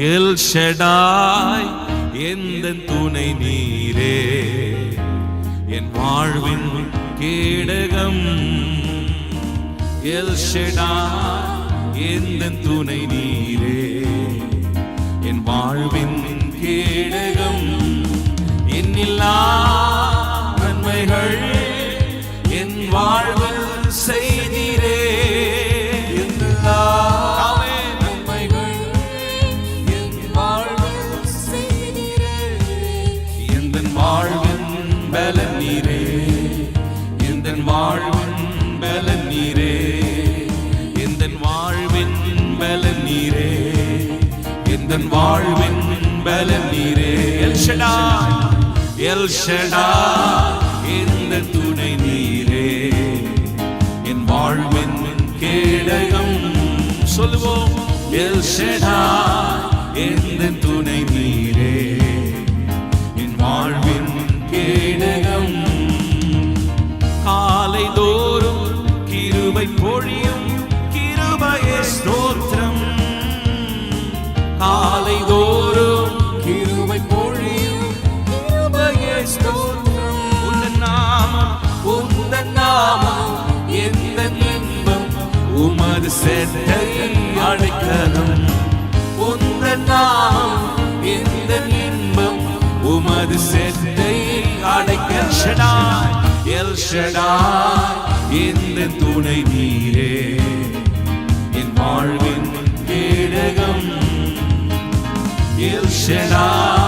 L Shaddai எந்தன் துணை நீரே, என் வாழ்வின் கேடகம். எல் ஷடாய் எந்தன் துணை நீரே, என் வாழ்வின் கேடகம். என்னில்லா நன்மைகள் என் வாழ்வில் செய்தீரே, என்னில்லா நன்மைகள் என் வாழ்வில் செய்தீரே. எந்தன் வாழ்வின் பலன் நீரே, எந்தன் வாழ்வின் பலன் நீரே, எந்தன் வாழ்வின் பலன் நீரே, எந்தன் வாழ்வின் பலன் நீரே. எல் ஷடாய், எல் ஷடாய் எந்தன் துணை நீரே, என் வாழ்வின் கேடகம். சொல்லுவோம், எல் ஷடாய் எந்தன் துணை நீரே, என் வாழ்வின் கேடகம். காலை தோறும் கிருபை பொழியும் கிருபையே ஸ்தோத்திரம். காலை தோறும் கிருபை பொழியும் கிருபையே ஸ்தோத்திரம். உந்தன் நாமம், உந்தன் நாமம் எந்த இன்பம், உமது செட்டை அடைக்கலம். உந்தன் நாமம் எந்த இன்பம், உமது செட்டை அடைக்கல். ஷடாய், எல் ஷடாய் எந்த துணை நீரே, என் வாழ்வின் கேடகம். எல் ஷடாய்